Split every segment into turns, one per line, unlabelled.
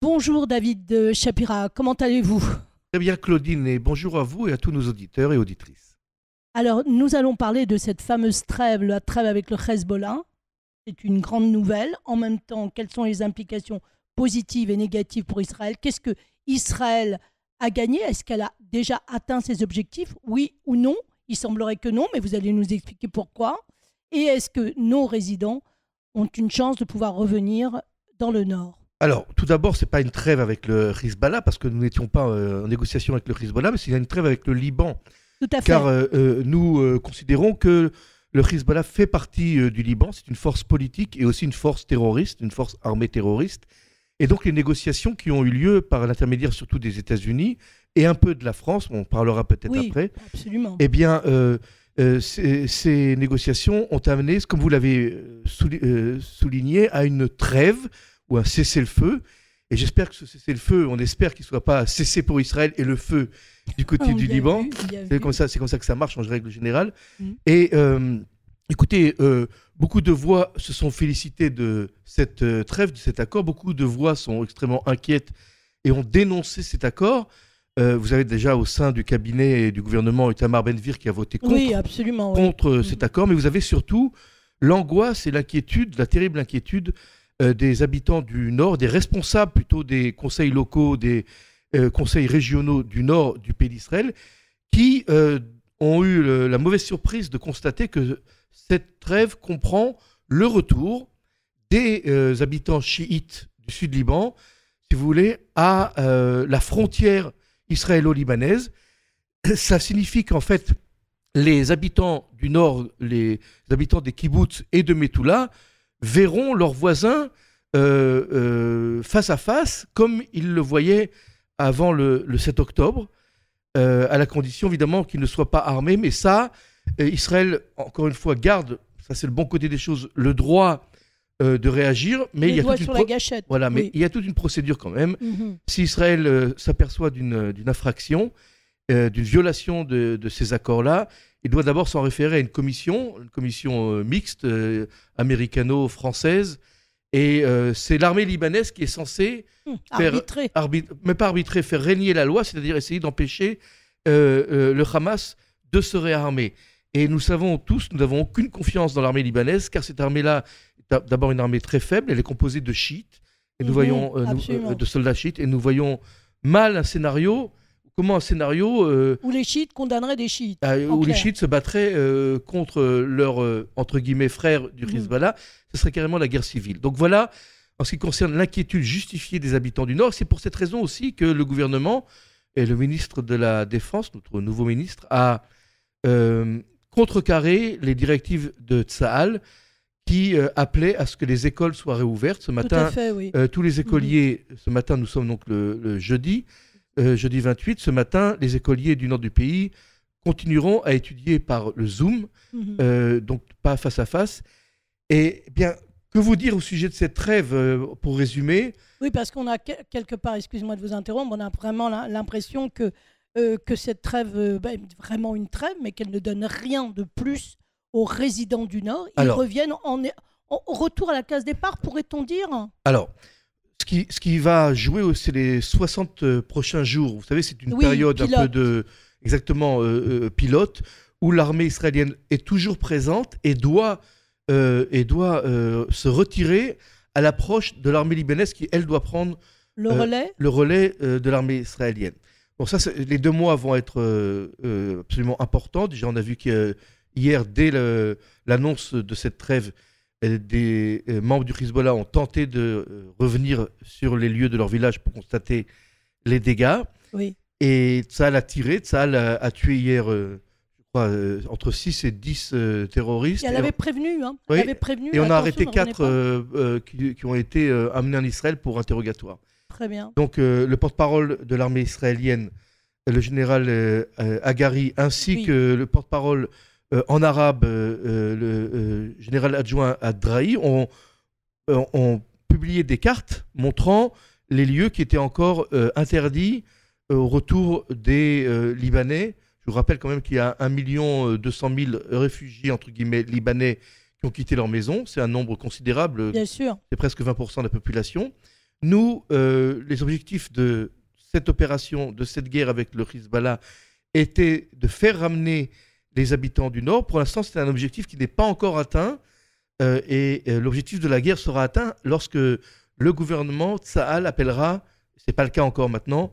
Bonjour David Chapira, comment allez-vous?
Très bien, Claudine, et bonjour à vous et à tous nos auditeurs et auditrices.
Alors, nous allons parler de cette fameuse trêve, la trêve avec le Hezbollah. C'est une grande nouvelle. En même temps, quelles sont les implications positives et négatives pour Israël? Qu'est-ce que Israël a gagné? Est-ce qu'elle a déjà atteint ses objectifs? Oui ou non? Il semblerait que non, mais vous allez nous expliquer pourquoi. Et est-ce que nos résidents ont une chance de pouvoir revenir dans le nord?
Alors, tout d'abord, ce n'est pas une trêve avec le Hezbollah, parce que nous n'étions pas en négociation avec le Hezbollah, mais c'est une trêve avec le Liban.
Tout à fait.
Car nous considérons que le Hezbollah fait partie du Liban, c'est une force politique et aussi une force terroriste, une force armée terroriste. Et donc les négociations qui ont eu lieu par l'intermédiaire surtout des États-Unis et un peu de la France, on parlera peut-être
Oui,
après,
absolument.
eh bien, ces négociations ont amené, comme vous l'avez souligné, à une trêve ou un cessez-le-feu. Et j'espère que ce cessez-le-feu, on espère qu'il ne soit pas cessé pour Israël et le feu du côté du Liban. C'est comme ça que ça marche en règle générale.
Mm.
Et écoutez, beaucoup de voix se sont félicitées de cette trêve, de cet accord. Beaucoup de voix sont extrêmement inquiètes et ont dénoncé cet accord. Vous avez déjà au sein du cabinet et du gouvernement Itamar Ben-Gvir qui a voté contre,
Oui, absolument,
contre cet accord, mais vous avez surtout l'angoisse et l'inquiétude, la terrible inquiétude des habitants du Nord, des responsables plutôt des conseils locaux, des conseils régionaux du Nord du pays d'Israël, qui ont eu la mauvaise surprise de constater que cette trêve comprend le retour des habitants chiites du Sud-Liban, si vous voulez, à la frontière israélo-libanaise. Ça signifie qu'en fait, les habitants du Nord, les habitants des kibboutz et de Methoula, verront leurs voisins face à face, comme ils le voyaient avant le 7 octobre, à la condition évidemment qu'ils ne soient pas armés. Mais ça, Israël, encore une fois, garde, ça c'est le bon côté des choses, le droit de réagir. Mais il y a toute
sur la gâchette.
Voilà, mais
Oui.
il y a toute une procédure quand même.
Mhm.
Si Israël s'aperçoit d'une infraction, d'une violation de ces accords-là, il doit d'abord s'en référer à une commission mixte, américano-française. Et c'est l'armée libanaise qui est censée
Arbitrer.
mais pas arbitrer, faire régner la loi, c'est-à-dire essayer d'empêcher le Hamas de se réarmer. Et nous savons tous, nous n'avons aucune confiance dans l'armée libanaise, car cette armée-là est d'abord une armée très faible, elle est composée de chiites, et nous voyons de soldats chiites, et nous voyons mal un scénario. Comment un scénario
Où les chiites condamneraient des chiites.
où les chiites se battraient contre leurs entre guillemets frères du Hezbollah, ce serait carrément la guerre civile. Donc voilà, en ce qui concerne l'inquiétude justifiée des habitants du Nord, c'est pour cette raison aussi que le gouvernement et le ministre de la Défense, notre nouveau ministre, a contrecarré les directives de Tsahal qui appelaient à ce que les écoles soient réouvertes. Ce matin,
tout à fait, oui.
tous les écoliers, ce matin nous sommes donc le jeudi 28, ce matin, les écoliers du nord du pays continueront à étudier par le Zoom, donc pas face à face. Et bien, que vous dire au sujet de cette trêve, pour résumer?
Oui, parce qu'on a quelque part, excusez-moi de vous interrompre, on a vraiment l'impression que cette trêve est vraiment une trêve, mais qu'elle ne donne rien de plus aux résidents du Nord. Ils reviennent en retour à la case départ, pourrait-on dire?
Alors, ce qui va jouer, c'est les 60 prochains jours. Vous savez, c'est une période
pilote.
Un peu de... Exactement, pilote, où l'armée israélienne est toujours présente et doit se retirer à l'approche de l'armée libanaise qui, elle, doit prendre
le
relais de l'armée israélienne. Bon, ça, les 2 mois vont être absolument importants. Déjà, on a vu qu'hier, dès l'annonce de cette trêve, des membres du Hezbollah ont tenté de revenir sur les lieux de leur village pour constater les dégâts.
Oui.
Et Tsahal a tiré. Tsahal a tué hier, je crois, entre 6 et 10 terroristes.
Et elle avait prévenu. Hein.
Oui.
Elle avait prévenu.
Et on a arrêté 4 qui ont été amenés en Israël pour interrogatoire.
Très bien.
Donc le porte-parole de l'armée israélienne, le général Hagari, ainsi que le porte-parole en arabe, le général adjoint Adrahi, ont publié des cartes montrant les lieux qui étaient encore interdits au retour des Libanais. Je vous rappelle quand même qu'il y a 1 200 000 réfugiés, entre guillemets, libanais qui ont quitté leur maison. C'est un nombre considérable.
Bien sûr.
C'est presque 20% de la population. Nous, les objectifs de cette opération, de cette guerre avec le Hezbollah, étaient de faire ramener les habitants du Nord. Pour l'instant, c'est un objectif qui n'est pas encore atteint. L'objectif de la guerre sera atteint lorsque le gouvernement Tsahal appellera, ce n'est pas le cas encore maintenant,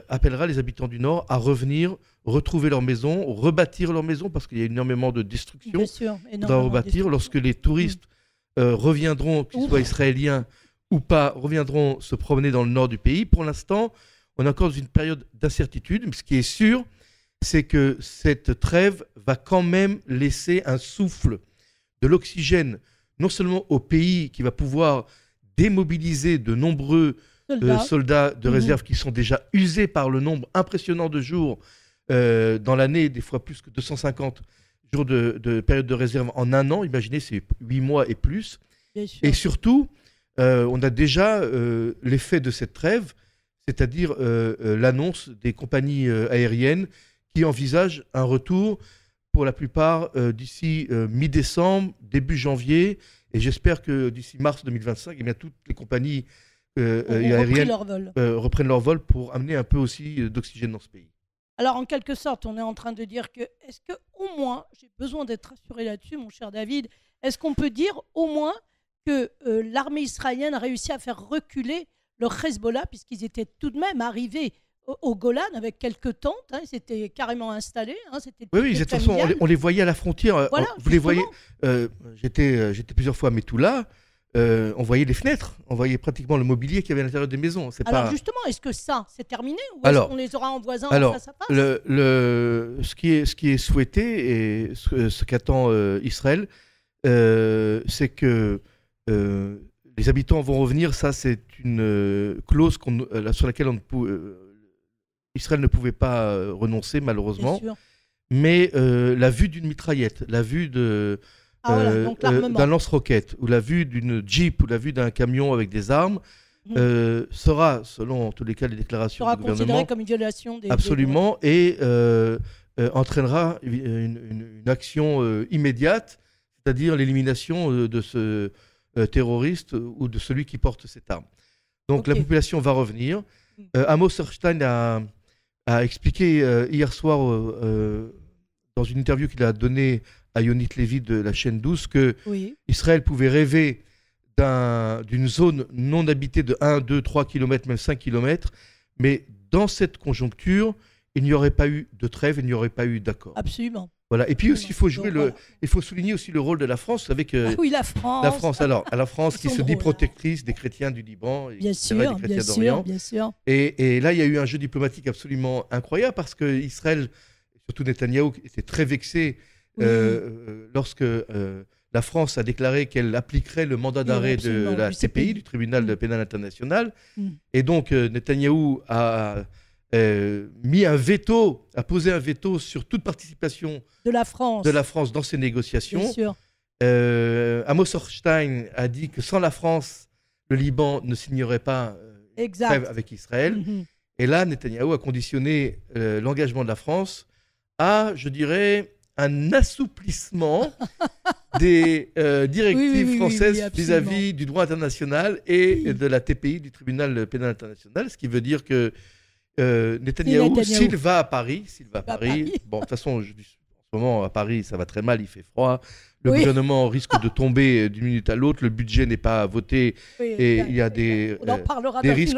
appellera les habitants du Nord à revenir, retrouver leur maison, rebâtir leur maison, parce qu'il y a énormément de destruction.
Bien sûr,
Il faudra rebâtir. Lorsque les touristes reviendront, qu'ils soient israéliens ou pas, reviendront se promener dans le nord du pays. Pour l'instant, on est encore dans une période d'incertitude. Mais ce qui est sûr, c'est que cette trêve va quand même laisser un souffle, de l'oxygène, non seulement au pays qui va pouvoir démobiliser de nombreux soldats de réserve qui sont déjà usés par le nombre impressionnant de jours dans l'année, des fois plus que 250 jours de période de réserve en un an. Imaginez, c'est 8 mois et plus. Et surtout, on a déjà l'effet de cette trêve, c'est-à-dire l'annonce des compagnies aériennes qui envisagent un retour pour la plupart d'ici mi-décembre, début janvier, et j'espère que d'ici mars 2025, eh bien, toutes les compagnies aériennes reprennent leur vol pour amener un peu aussi d'oxygène dans ce pays.
Alors, en quelque sorte, on est en train de dire que, est-ce qu'au moins, j'ai besoin d'être rassuré là-dessus, mon cher David, est-ce qu'on peut dire au moins que l'armée israélienne a réussi à faire reculer le Hezbollah, puisqu'ils étaient tout de même arrivés au Golan avec quelques tentes, ils s'étaient carrément installés.
Oui, de toute façon, on les voyait à la frontière.
Voilà,
vous les voyez. J'étais plusieurs fois à Metula. On voyait les fenêtres, on voyait pratiquement le mobilier qu'il y avait à l'intérieur des maisons.
Alors justement, est-ce que ça, c'est terminé ou est-ce qu'on les aura en voisin face à face?
Ce qui est souhaité et ce qu'attend Israël, c'est que les habitants vont revenir. Ça, c'est une clause sur laquelle Israël ne pouvait pas renoncer, malheureusement. Mais la vue d'une mitraillette, la vue d'un lance-roquette, ou la vue d'une Jeep, ou la vue d'un camion avec des armes, sera, selon en tous les cas les déclarations du gouvernement,
considérée comme une violation des
absolument, et entraînera une action immédiate, c'est-à-dire l'élimination de ce terroriste ou de celui qui porte cette arme. Donc la population va revenir. Amos Hochstein a expliqué hier soir dans une interview qu'il a donnée à Yonit Lévi de la chaîne 12 que Israël pouvait rêver d'une zone non habitée de 1, 2, 3 km, même 5 km, mais dans cette conjoncture, il n'y aurait pas eu de trêve, il n'y aurait pas eu d'accord.
Absolument.
Voilà. Et puis aussi, il faut souligner aussi le rôle de la France avec
la France.
La France, alors, la France qui se dit protectrice des chrétiens du Liban, et
bien sûr,
des chrétiens d'Orient.
Bien sûr.
Et là, il y a eu un jeu diplomatique absolument incroyable parce que Israël, surtout Netanyahou, était très vexé lorsque la France a déclaré qu'elle appliquerait le mandat d'arrêt de la CPI, du tribunal pénal international. Et donc, Netanyahou a mis un veto, a posé un veto sur toute participation
de la France
dans ces négociations.
Bien sûr.
Amos Hochstein a dit que sans la France, le Liban ne signerait pas trêve avec Israël. Et là, Netanyahou a conditionné l'engagement de la France à, je dirais, un assouplissement des directives françaises vis-à-vis du droit international et de la TPI, du tribunal pénal international, ce qui veut dire que Netanyahou, s'il va à Paris, bon, de toute façon, en ce moment, à Paris, ça va très mal, il fait froid, le gouvernement risque de tomber d'une minute à l'autre, le budget n'est pas voté, et il y a des risques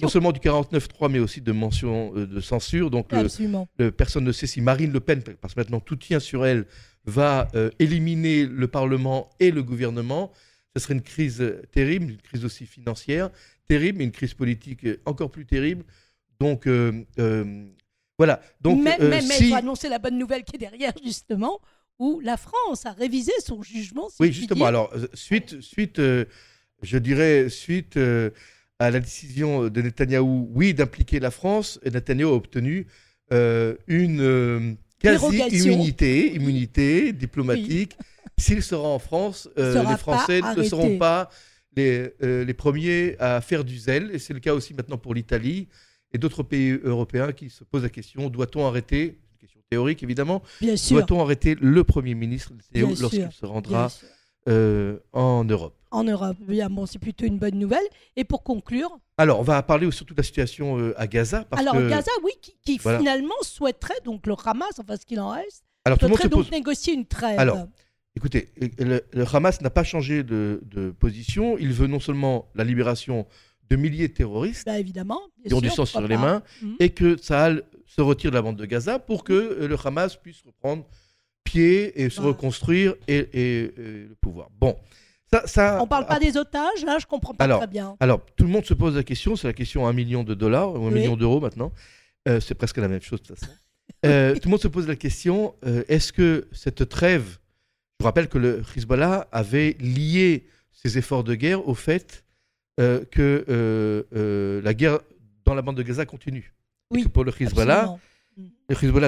non seulement du 49.3, mais aussi de mention de censure. Donc, personne ne sait si Marine Le Pen, parce que maintenant tout tient sur elle, va éliminer le Parlement et le gouvernement. Ce serait une crise terrible, une crise aussi financière terrible, mais une crise politique encore plus terrible. Donc, voilà. Donc,
mais il faut annoncer la bonne nouvelle qui est derrière, justement, où la France a révisé son jugement.
Oui, justement. Alors, suite à la décision de Netanyahou, d'impliquer la France, Netanyahou a obtenu une quasi-immunité diplomatique. S'il sera en France, les Français ne seront pas les premiers à faire du zèle. Et c'est le cas aussi maintenant pour l'Italie et d'autres pays européens qui se posent la question, doit-on arrêter, c'est une question théorique évidemment, doit-on arrêter le Premier ministre lorsqu'il se rendra en Europe.
En Europe, bien, bon, c'est plutôt une bonne nouvelle. Et pour conclure,
Alors, on va parler surtout de la situation à Gaza.
alors
que,
Gaza, oui, qui
voilà.
finalement souhaiterait, donc le Hamas, enfin ce qu'il en reste,
Alors, tout le monde se
souhaiterait donc
pose.
négocier une trêve.
Alors, écoutez, le Hamas n'a pas changé de position. Il veut non seulement la libération de milliers de terroristes
Bah, évidemment,
qui ont du sang sur les mains, et que Tsahal se retire de la bande de Gaza pour que le Hamas puisse reprendre pied et se reconstruire et le pouvoir. Bon, ça,
on parle pas des otages, là, je comprends pas très bien.
Alors, tout le monde se pose la question, c'est la question à $1 million ou 1 million d'euros maintenant. C'est presque la même chose de toute façon. Tout le monde se pose la question, est-ce que cette trêve, je vous rappelle que le Hezbollah avait lié ses efforts de guerre au fait que la guerre dans la bande de Gaza continue.
Oui,
et que pour le Hezbollah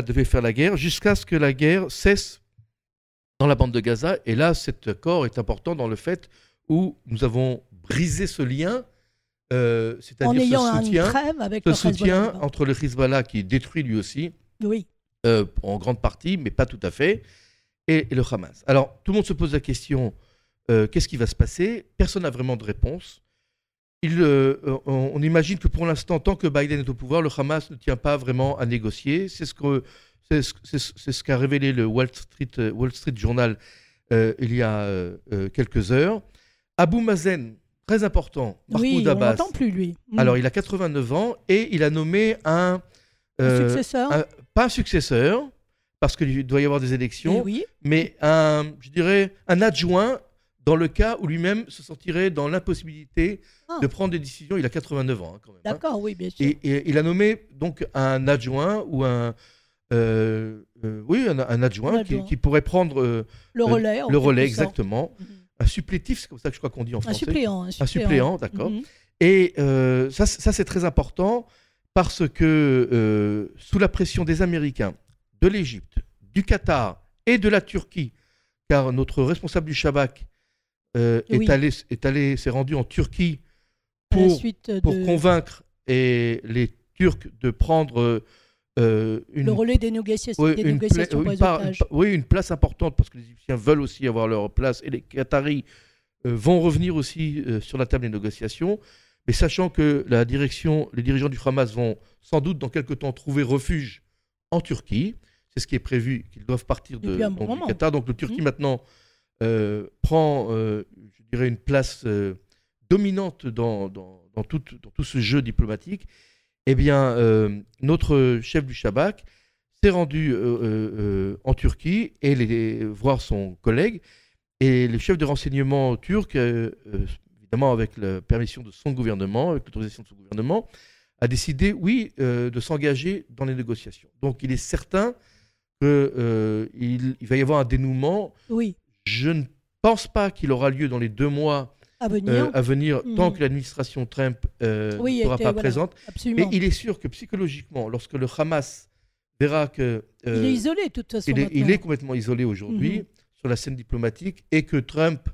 devait faire la guerre jusqu'à ce que la guerre cesse dans la bande de Gaza. Et là, cet accord est important dans le fait où nous avons brisé ce lien, c'est-à-dire ce soutien entre le Hezbollah qui détruit lui aussi,
oui.
En grande partie, mais pas tout à fait, et le Hamas. Alors, tout le monde se pose la question, qu'est-ce qui va se passer? Personne n'a vraiment de réponse. On imagine que pour l'instant, tant que Biden est au pouvoir, le Hamas ne tient pas vraiment à négocier. C'est ce qu'a révélé le Wall Street Journal il y a quelques heures. Abou Mazen, très important, Mahmoud Abbas.
On n'entend plus, lui.
Alors, il a 89 ans et il a nommé un
successeur.
Pas un successeur, parce qu'il doit y avoir des élections, mais je dirais un adjoint dans le cas où lui-même se sentirait dans l'impossibilité de prendre des décisions. Il a 89 ans, quand même.
D'accord, oui, bien sûr.
Et il a nommé donc un adjoint ou un adjoint qui pourrait prendre
le relais.
Le relais, exactement. Un supplétif, c'est comme ça que je crois qu'on dit en français.
Un suppléant,
d'accord. Et ça c'est très important parce que sous la pression des Américains, de l'Égypte, du Qatar et de la Turquie, car notre responsable du Shabak s'est rendu en Turquie pour convaincre les Turcs de prendre
le relais des négociations, pour les otages.
Une place importante, parce que les Égyptiens veulent aussi avoir leur place, et les Qataris vont revenir aussi sur la table des négociations, mais sachant que les dirigeants du Hamas vont sans doute dans quelque temps trouver refuge en Turquie. C'est ce qui est prévu, qu'ils doivent partir du Qatar. Donc le Turquie maintenant prend, je dirais, une place dominante dans tout ce jeu diplomatique. Eh bien, notre chef du Shabak s'est rendu en Turquie et voir son collègue. Et le chef de renseignement turc, évidemment avec la permission de son gouvernement, avec l'autorisation de son gouvernement, a décidé, de s'engager dans les négociations. Donc il est certain qu'il va y avoir un dénouement.
Oui.
Je ne pense pas qu'il aura lieu dans les 2 mois à venir tant que l'administration Trump ne sera pas présente.
Absolument.
Et il est sûr que psychologiquement, lorsque le Hamas verra que...
il est isolé, de toute façon.
Il est complètement isolé aujourd'hui sur la scène diplomatique, et que Trump,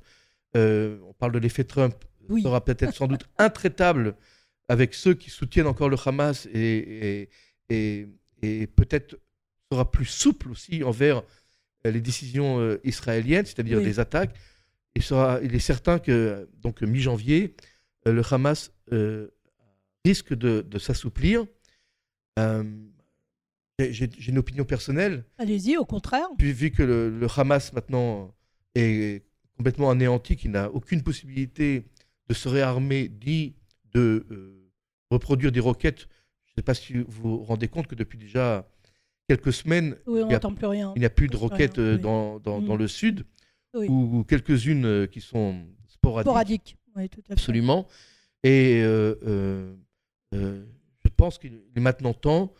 on parle de l'effet Trump, sera peut-être sans doute intraitable avec ceux qui soutiennent encore le Hamas et peut-être sera plus souple aussi envers les décisions israéliennes, c'est-à-dire les attaques. Il est certain que, donc mi-janvier, le Hamas risque de s'assouplir. J'ai une opinion personnelle.
Allez-y, au contraire.
Puis, vu que le Hamas maintenant est complètement anéanti, qu'il n'a aucune possibilité de se réarmer, ni de reproduire des roquettes. Je ne sais pas si vous vous rendez compte que depuis déjà quelques semaines, il n'y a plus de roquettes dans le sud, ou quelques-unes qui sont sporadiques.
Oui, tout à fait.
Absolument. Et je pense qu'il est maintenant temps,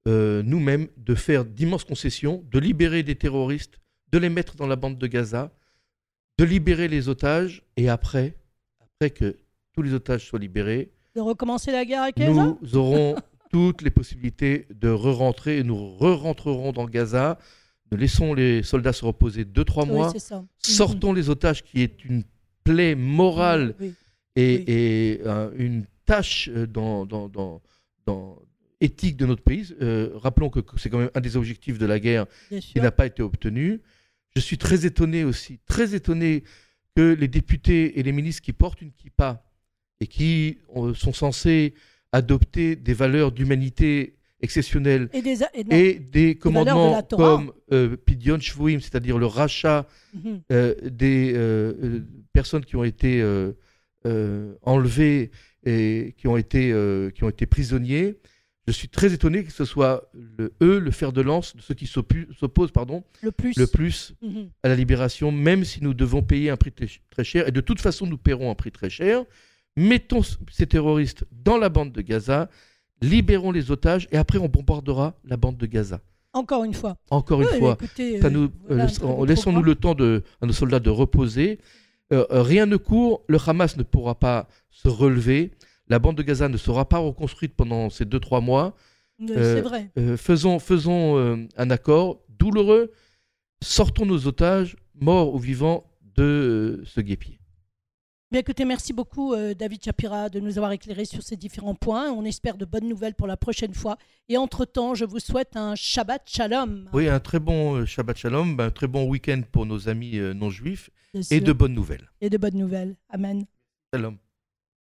nous-mêmes, de faire d'immenses concessions, de libérer des terroristes, de les mettre dans la bande de Gaza, de libérer les otages, et après que tous les otages soient libérés,
de recommencer la guerre à Gaza.
Nous aurons toutes les possibilités de re-rentrer, et nous re-rentrerons dans Gaza. Nous laissons les soldats se reposer 2-3 mois.
C'est ça.
Sortons les otages, qui est une plaie morale et une tâche éthique de notre pays. Rappelons que c'est quand même un des objectifs de la guerre qui n'a pas été obtenu. Je suis très étonné aussi, que les députés et les ministres qui portent une kippa et qui sont censés adopter des valeurs d'humanité exceptionnelles et des commandements
de
comme Pidyon Shvuim, c'est-à-dire le rachat des personnes qui ont été enlevées et qui ont été prisonniers. Je suis très étonné que ce soit le fer de lance de ceux qui s'opposent le plus à la libération, même si nous devons payer un prix très cher. Et de toute façon, nous paierons un prix très cher. Mettons ces terroristes dans la bande de Gaza, libérons les otages et après on bombardera la bande de Gaza.
Encore une fois.
Écoutez, laissons-nous le temps à nos soldats de reposer. Rien ne court, le Hamas ne pourra pas se relever. La bande de Gaza ne sera pas reconstruite pendant ces 2-3 mois.
C'est vrai.
Faisons un accord douloureux. Sortons nos otages, morts ou vivants, de ce guêpier.
Bien, écoutez, merci beaucoup David Shapira de nous avoir éclairé sur ces différents points. On espère de bonnes nouvelles pour la prochaine fois. Et entre-temps, je vous souhaite un Shabbat Shalom.
Oui, un très bon Shabbat Shalom, un très bon week-end pour nos amis non-juifs et de bonnes nouvelles.
Amen.
Shalom.